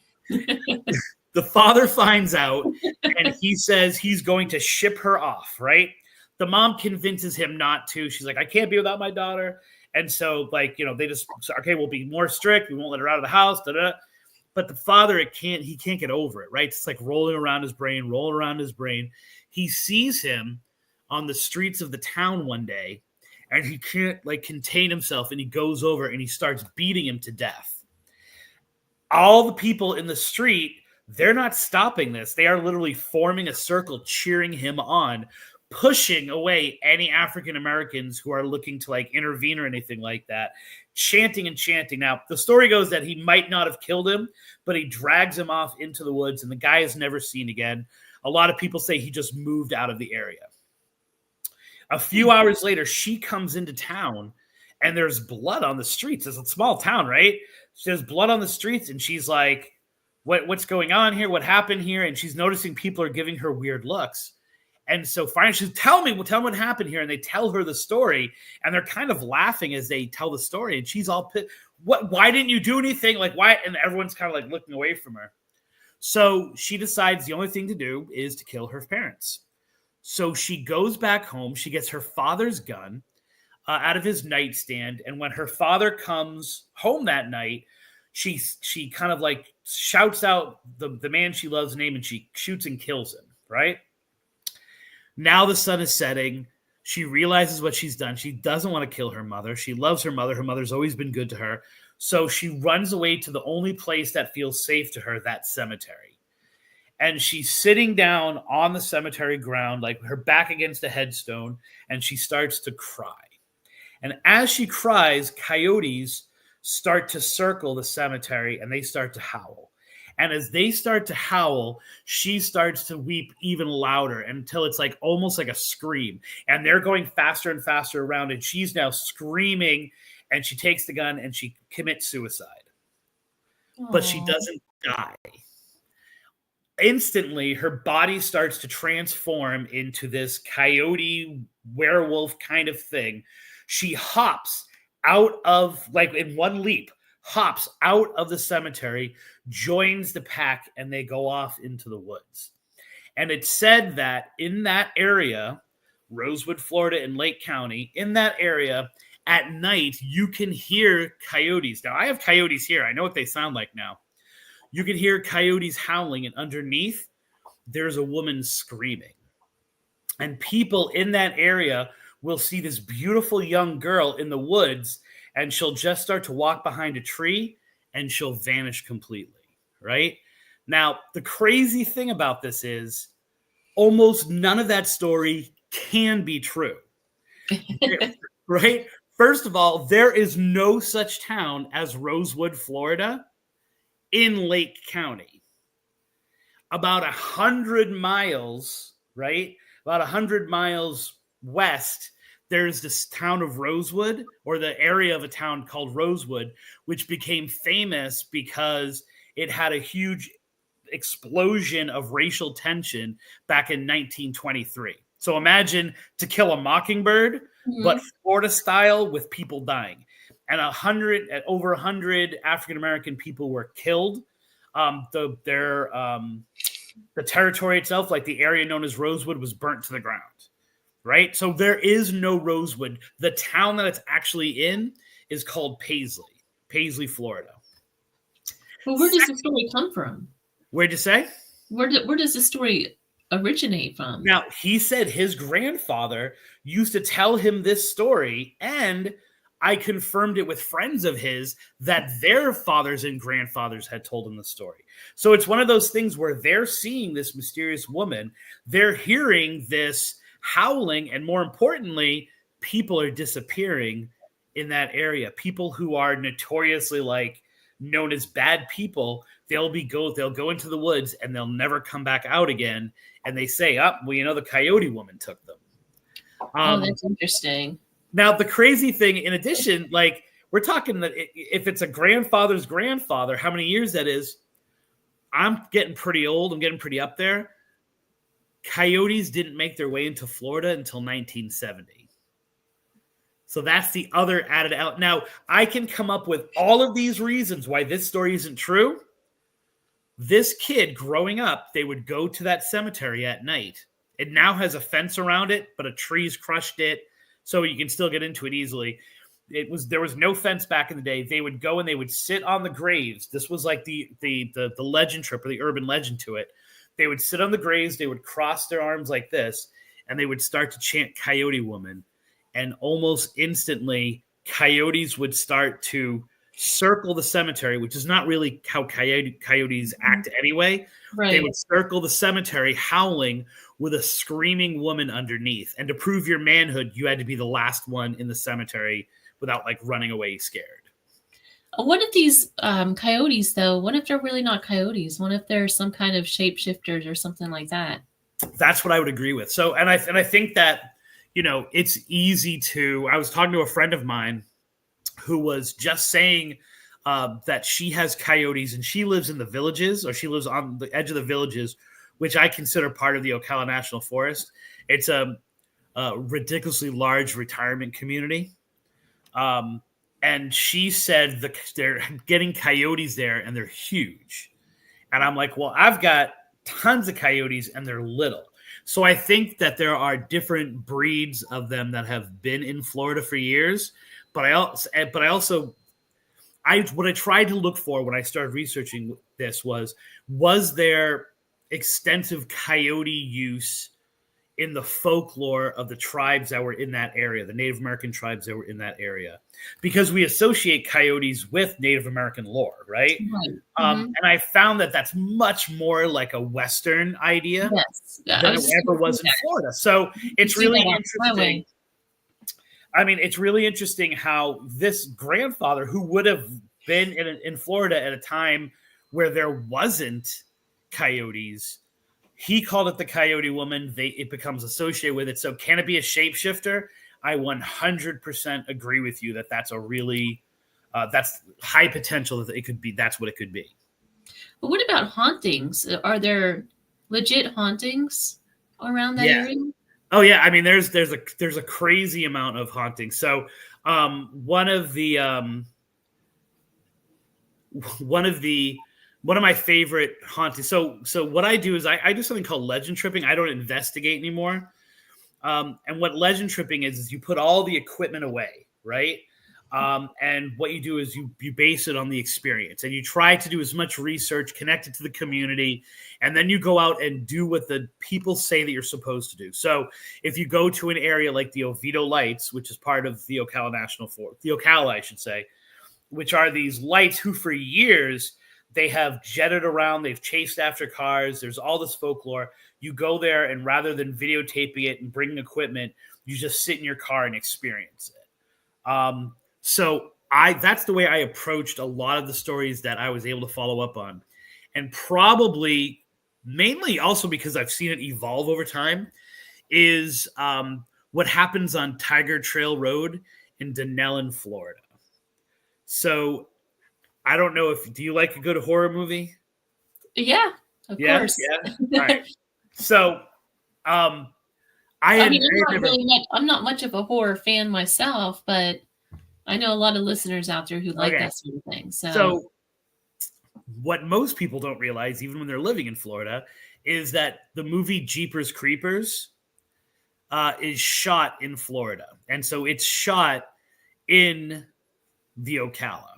The father finds out, and he says he's going to ship her off, right? The mom convinces him not to. She's like, I can't be without my daughter. And so, like, they just, okay, we'll be more strict. We won't let her out of the house. Da-da. But the father, he can't get over it, right? It's like rolling around his brain. He sees him on the streets of the town one day, and he can't like contain himself, and he goes over and he starts beating him to death. All the people in the street, they're not stopping this. They are literally forming a circle, cheering him on, pushing away any African Americans who are looking to like intervene or anything like that, chanting and chanting. Now, the story goes that he might not have killed him, but he drags him off into the woods, and the guy is never seen again. A lot of people say he just moved out of the area. A few hours later, she comes into town, and there's blood on the streets. It's a small town, right? There's blood on the streets, and she's like, what's going on here? What happened here? And she's noticing people are giving her weird looks. And so finally she's, tell me what happened here. And they tell her the story, and they're kind of laughing as they tell the story. And she's all pissed. Why didn't you do anything? Like, why? And everyone's kind of like looking away from her. So she decides the only thing to do is to kill her parents. So she goes back home. She gets her father's gun out of his nightstand. And when her father comes home that night, she kind of like shouts out the man she loves' name, and she shoots and kills him, right? Now the sun is setting. She realizes what she's done. She doesn't want to kill her mother. She loves her mother. Her mother's always been good to her. So she runs away to the only place that feels safe to her, that cemetery. And she's sitting down on the cemetery ground, like her back against a headstone, and she starts to cry. And as she cries, coyotes start to circle the cemetery, and they start to howl. And as they start to howl, she starts to weep even louder until it's like almost like a scream. And they're going faster and faster around, and she's now screaming, and she takes the gun and she commits suicide. Aww. But she doesn't die. Instantly, her body starts to transform into this coyote werewolf kind of thing. She hops out of, like in one leap, hops out of the cemetery, joins the pack, and they go off into the woods. And it's said that in that area, Rosewood, Florida, and Lake County, in that area, at night, you can hear coyotes. Now, I have coyotes here. I know what they sound like now. You can hear coyotes howling, and underneath, there's a woman screaming. And people in that area will see this beautiful young girl in the woods, and she'll just start to walk behind a tree, and she'll vanish completely, right? Now, the crazy thing about this is almost none of that story can be true. Right? First of all, there is no such town as Rosewood, Florida, in Lake County. About 100 miles, right? About 100 miles west, there's this town of Rosewood, or the area of a town called Rosewood, which became famous because it had a huge explosion of racial tension back in 1923. So imagine To Kill a Mockingbird, but Florida style with people dying. And over 100 African American people were killed. The territory itself, like the area known as Rosewood, was burnt to the ground. Right? So there is no Rosewood. The town that it's actually in is called Paisley, Florida. Well, where does the story come from? Where'd you say? Where does the story originate from? Now, he said his grandfather used to tell him this story, and I confirmed it with friends of his that their fathers and grandfathers had told him the story. So it's one of those things where they're seeing this mysterious woman, they're hearing this howling, and more importantly, people are disappearing in that area. People who are notoriously known as bad people, they'll go into the woods and they'll never come back out again. And they say, the coyote woman took them. That's interesting. Now, the crazy thing, in addition, we're talking that if it's a grandfather's grandfather, how many years that is, I'm getting pretty old. I'm getting pretty up there. Coyotes didn't make their way into Florida until 1970. So that's the other added out. Now, I can come up with all of these reasons why this story isn't true. This kid growing up, they would go to that cemetery at night. It now has a fence around it, but a tree's crushed it, so you can still get into it easily. There was no fence back in the day. They would go and they would sit on the graves. This was like the legend trip, or the urban legend to it. They would sit on the graves, they would cross their arms like this, and they would start to chant Coyote Woman. And almost instantly, coyotes would start to circle the cemetery, which is not really how coyotes act anyway. Right. They would circle the cemetery howling with a screaming woman underneath. And to prove your manhood, you had to be the last one in the cemetery without running away scared. What if these coyotes, though, what if they're really not coyotes? What if they're some kind of shapeshifters or something like that? That's what I would agree with. So, and I think that, it's easy to, I was talking to a friend of mine who was just saying that she has coyotes and she lives in the villages, or she lives on the edge of the villages, which I consider part of the Ocala National Forest. It's a ridiculously large retirement community. And she said they're getting coyotes there and they're huge. And I'm like, well, I've got tons of coyotes and they're little. So I think that there are different breeds of them that have been in Florida for years. But what I tried to look for when I started researching this was there extensive coyote use in the folklore of the tribes that were in that area, the Native American tribes that were in that area, because we associate coyotes with Native American lore, right? And I found that that's much more like a Western idea than it ever was in Florida. So it's really interesting. I mean, it's really interesting how this grandfather, who would have been in Florida at a time where there wasn't coyotes, he called it the Coyote Woman. It becomes associated with it. So can it be a shapeshifter? I 100% agree with you that that's a really that's high potential that it could be. That's what it could be. But what about hauntings? Are there legit hauntings around that area? Oh yeah, I mean there's a crazy amount of hauntings. So one of my favorite hauntings. So what I do is I do something called legend tripping. I don't investigate anymore. And what legend tripping is you put all the equipment away, right? And what you do is you base it on the experience, and you try to do as much research connected to the community, and then you go out and do what the people say that you're supposed to do. So if you go to an area like the Oviedo Lights, which is part of the Ocala National Forest, the Ocala, I should say, which are these lights who for years they have jetted around, they've chased after cars, there's all this folklore. You go there, and rather than videotaping it and bringing equipment, You just sit in your car and experience it. So that's the way I approached a lot of the stories that I was able to follow up on. And probably mainly also because I've seen it evolve over time is what happens on Tiger Trail Road in Denellen, Florida. So I don't know do you like a good horror movie? Yeah, of course. Yeah. All right. So, I'm not much of a horror fan myself, but I know a lot of listeners out there who like that sort of thing. So what most people don't realize, even when they're living in Florida, is that the movie Jeepers Creepers is shot in Florida. And so it's shot in the Ocala,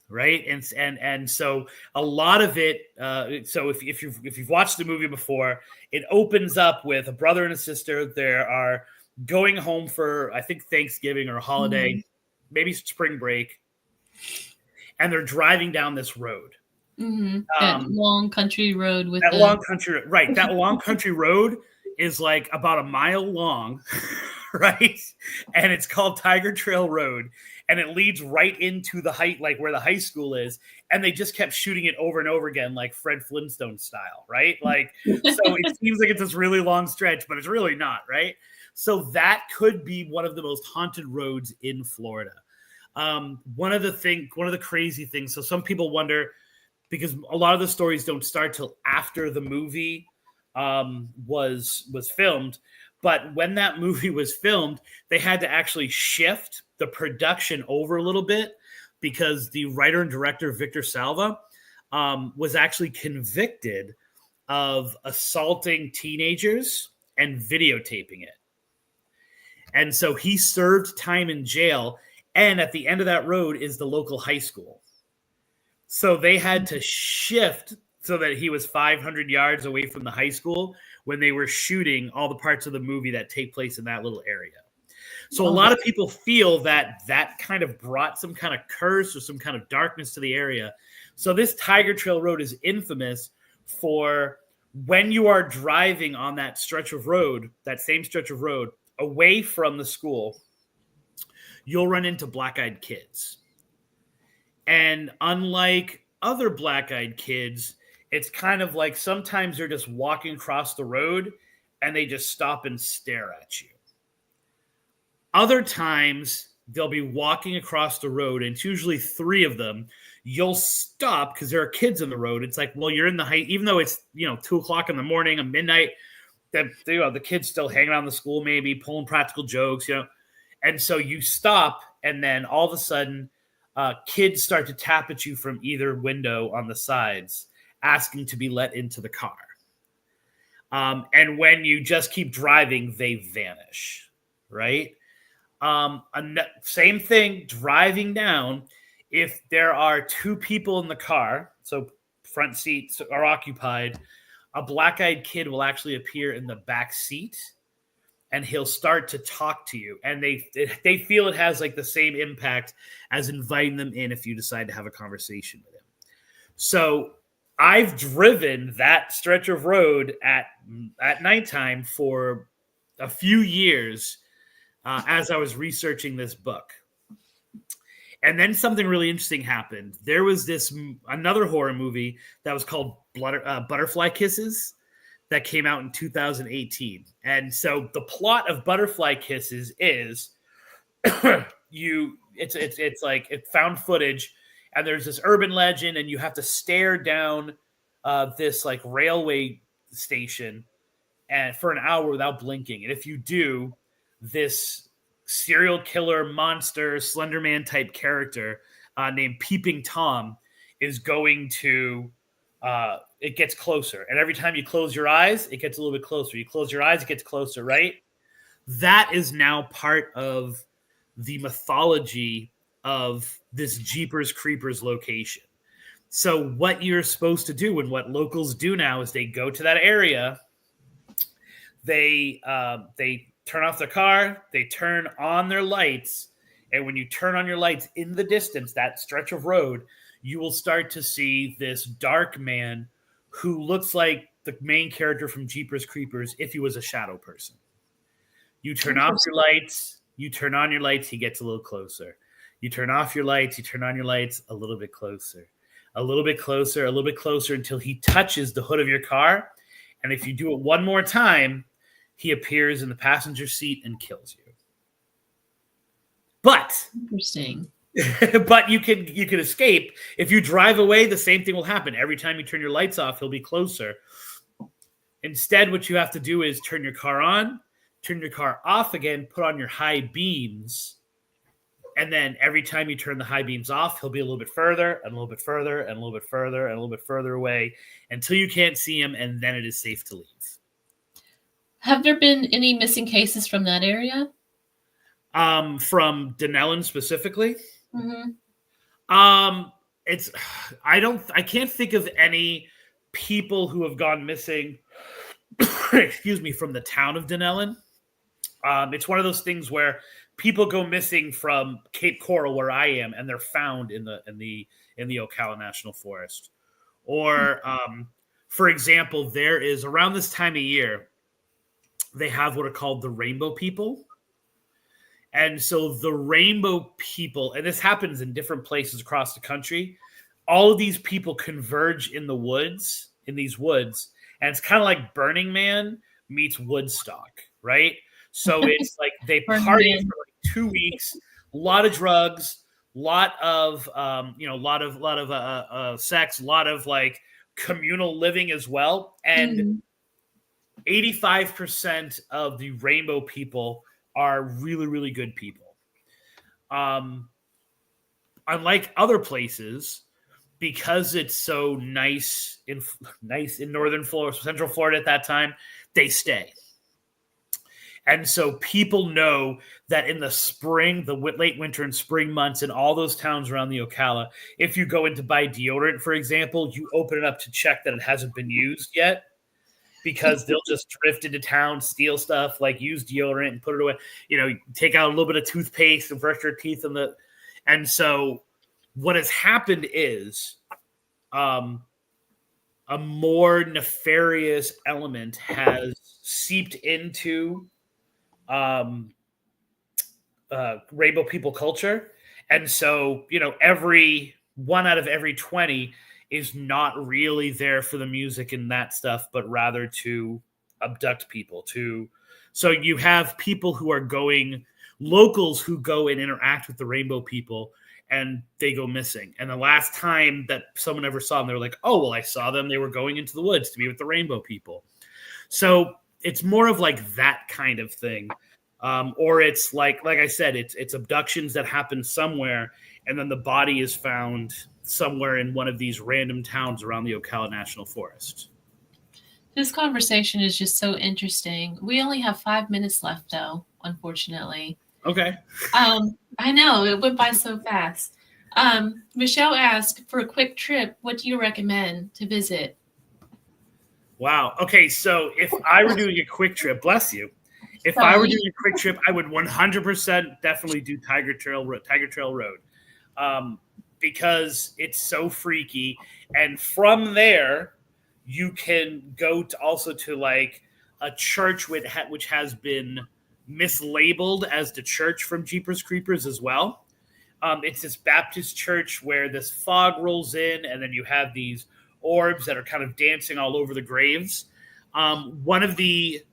right? And so a lot of it. So if you've watched the movie before, it opens up with a brother and a sister. They are going home for, I think, Thanksgiving or a holiday, maybe spring break, and they're driving down this road. That long country road with that long country, right? That long country road is like about a mile long, right? And it's called Tiger Trail Road, and it leads right into the height, like where the high school is. And they just kept shooting it over and over again, like Fred Flintstone style, right? Like, so it seems like it's this really long stretch, but it's really not, right? So that could be one of the most haunted roads in Florida. One of the crazy things. So some people wonder, because a lot of the stories don't start till after the movie was filmed. But when that movie was filmed, they had to actually shift the production over a little bit because the writer and director, Victor Salva, was actually convicted of assaulting teenagers and videotaping it. And so he served time in jail. And at the end of that road is the local high school. So they had to shift so that he was 500 yards away from the high school when they were shooting all the parts of the movie that take place in that little area. So a lot of people feel that kind of brought some kind of curse or some kind of darkness to the area. So this Tiger Trail Road is infamous for when you are driving on that stretch of road, that same stretch of road, away from the school, you'll run into black-eyed kids. And unlike other black-eyed kids, it's kind of like sometimes they're just walking across the road and they just stop and stare at you. Other times they'll be walking across the road, and it's usually three of them. You'll stop because there are kids in the road. It's like, well, you're in the height, even though it's 2:00 in the morning or midnight, the kids still hanging around the school, maybe pulling practical jokes, And so you stop, and then all of a sudden, kids start to tap at you from either window on the sides, asking to be let into the car. And when you just keep driving, they vanish, right? Same thing, driving down. If there are two people in the car, so front seats are occupied, a black-eyed kid will actually appear in the back seat, and he'll start to talk to you. And they feel it has like the same impact as inviting them in if you decide to have a conversation with him. So I've driven that stretch of road at nighttime for a few years as I was researching this book. And then something really interesting happened. There was another horror movie that was called Butterfly Kisses that came out in 2018. And so the plot of Butterfly Kisses is it's like it's found footage, and there's this urban legend, and you have to stare down this like railway station and for an hour without blinking. And if you do, this serial killer monster Slender Man type character named Peeping Tom is going to it gets closer, and every time you close your eyes it gets a little bit closer. You close your eyes, it gets closer, right? That is now part of the mythology of this Jeepers Creepers location. So what you're supposed to do, and what locals do now, is they go to that area, they turn off their car, they turn on their lights, and when you turn on your lights in the distance, that stretch of road, you will start to see this dark man who looks like the main character from Jeepers Creepers if he was a shadow person. You turn off your lights, you turn on your lights, he gets a little closer. You turn off your lights, you turn on your lights, a little bit closer. A little bit closer, a little bit closer until he touches the hood of your car. And if you do it one more time, he appears in the passenger seat and kills you. But Interesting. but you can escape. If you drive away, the same thing will happen. Every time you turn your lights off, he'll be closer. Instead, what you have to do is turn your car on, turn your car off again, put on your high beams, and then every time you turn the high beams off, he'll be a little bit further and a little bit further and a little bit further and a little bit further away until you can't see him, and then it is safe to leave. Have there been any missing cases from that area? From Dunellen specifically? Mm-hmm. I can't think of any people who have gone missing excuse me, from the town of Dunellen. It's one of those things where people go missing from Cape Coral, where I am, and they're found in the Ocala National Forest. Or, for example, there is around this time of year, they have what are called the rainbow people. And so the rainbow people, and this happens in different places across the country, all of these people converge in the woods, in these woods, and it's kind of like Burning Man meets Woodstock, right? So it's like they party for like 2 weeks, a lot of drugs, lot of sex, a lot of like communal living as well, and 85% of the rainbow people are really, really good people. Unlike other places, because it's so nice in northern Florida, Central Florida at that time, they stay. And so people know that in the spring, the late winter and spring months, in all those towns around the Ocala, if you go in to buy deodorant, for example, you open it up to check that it hasn't been used yet, because they'll just drift into town, steal stuff, like use deodorant and put it away. Take out a little bit of toothpaste and brush your teeth and so what has happened is a more nefarious element has seeped into rainbow people culture. And so, every 1 out of every 20 is not really there for the music and that stuff, but rather to abduct people. So you have people who are locals who go and interact with the rainbow people, and they go missing. And the last time that someone ever saw them, they were like, oh, well, I saw them. They were going into the woods to be with the rainbow people. So it's more of like that kind of thing. Or it's like I said, it's abductions that happen somewhere, and then the body is found somewhere in one of these random towns around the Ocala National Forest. This conversation is just so interesting. We only have 5 minutes left, though, unfortunately. Okay. I know, it went by so fast. Michelle asked, for a quick trip, what do you recommend to visit? Wow. Okay, so if I were doing a quick trip, bless you. If I were doing a quick trip, I would 100% definitely do Tiger Trail Road. Because it's so freaky. And from there, you can go to like a church which has been mislabeled as the church from Jeepers Creepers as well. It's this Baptist church where this fog rolls in, and then you have these orbs that are kind of dancing all over the graves. One of the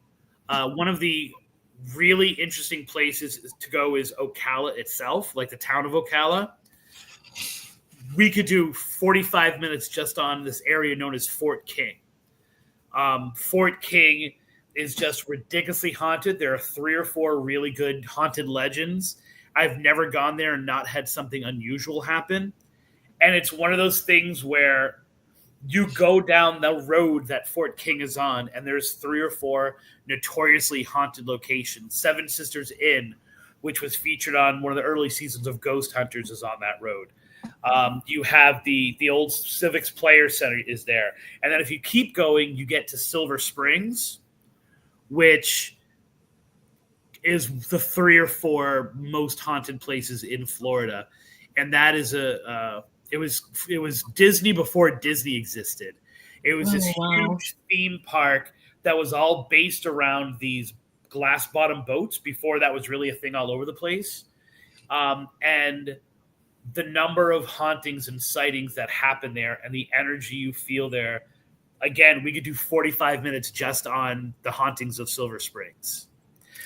really interesting places to go is Ocala itself, like the town of Ocala. We could do 45 minutes just on this area known as Fort King. Fort King is just ridiculously haunted. There are 3 or 4 really good haunted legends. I've never gone there and not had something unusual happen. And it's one of those things where you go down the road that Fort King is on, and there's 3 or 4 notoriously haunted locations. Seven Sisters Inn, which was featured on one of the early seasons of Ghost Hunters, is on that road. You have the old Civics Player Center is there. And then if you keep going, you get to Silver Springs, which is the 3 or 4 most haunted places in Florida. And that is it was Disney before Disney existed. It was this huge theme park that was all based around these glass bottom boats before that was really a thing all over the place. And the number of hauntings and sightings that happen there and the energy you feel there. Again, we could do 45 minutes just on the hauntings of Silver Springs.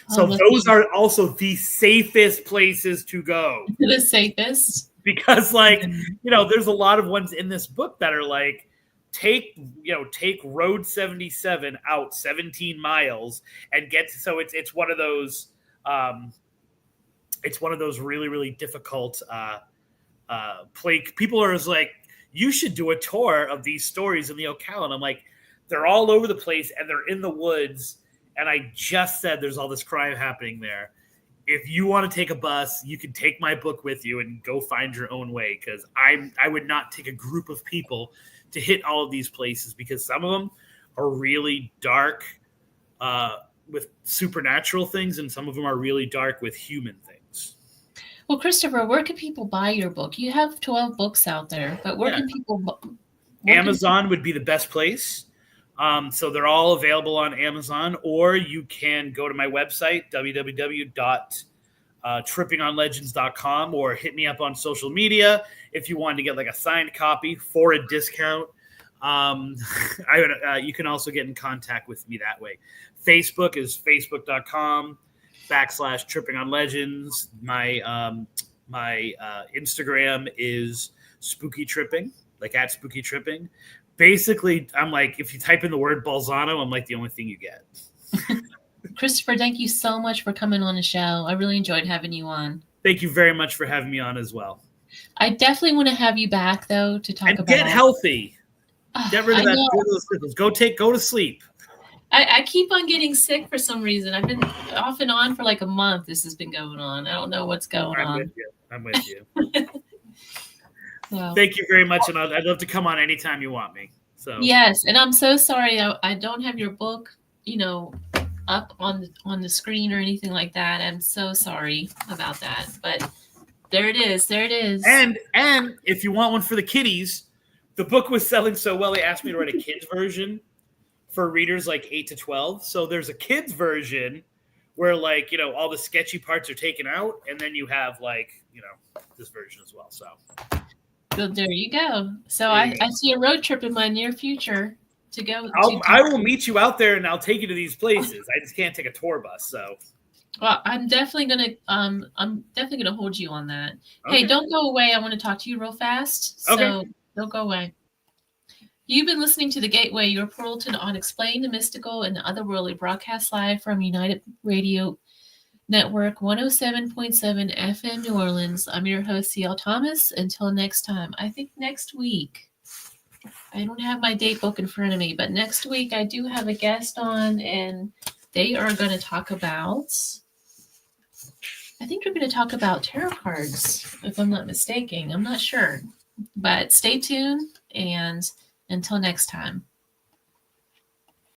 So those are also the safest places to go. The safest. Because, like, you know, there's a lot of ones in this book that are like, take Road 77 out 17 miles and get to, so it's one of those really, really difficult people are like, you should do a tour of these stories in the Ocala. And I'm like, they're all over the place and they're in the woods. And I just said there's all this crime happening there. If you want to take a bus, you can take my book with you and go find your own way. Because I would not take a group of people to hit all of these places, because some of them are really dark with supernatural things, and some of them are really dark with human things. Well, Christopher, where can people buy your book? You have 12 books out there, but where can people? Amazon would be the best place. So they're all available on Amazon, or you can go to my website, www.trippingonlegends.com, or hit me up on social media if you wanted to get like a signed copy for a discount. You can also get in contact with me that way. Facebook is facebook.com/trippingonlegends. My Instagram is spooky tripping, like at spooky tripping. Basically, I'm like, if you type in the word Balzano, I'm like the only thing you get. Christopher, thank you so much for coming on the show. I really enjoyed having you on. Thank you very much for having me on as well. I definitely want to have you back, though, to talk about. Get healthy. Get rid of that. Go to sleep. I keep on getting sick for some reason. I've been off and on for like a month. This has been going on. I don't know what's going on. I'm with you. So, thank you very much, and I'd love to come on anytime you want me. So yes, and I'm so sorry I don't have your book, up on the screen or anything like that. I'm so sorry about that, but there it is. There it is. And if you want one for the kiddies, the book was selling so well, they asked me to write a kids version for readers like 8 to 12. So there's a kids version where, like, all the sketchy parts are taken out, and then you have, like, this version as well. So there you go. So I see a road trip in my near future to go. I will meet you out there, and I'll take you to these places. I just can't take a tour bus. So, well, I'm definitely gonna hold you on that. Okay. Hey, don't go away. I want to talk to you real fast. So don't go away. You've been listening to The Gateway, your portal to the unexplained, the mystical, and the otherworldly, broadcast live from United Radio Network 107.7 FM New Orleans. I'm your host, C.L. Thomas. Until next time, I think next week, I don't have my date book in front of me, but next week I do have a guest on, and they are going to talk about, I think they're going to talk about tarot cards, if I'm not mistaken. I'm not sure, but stay tuned, and until next time.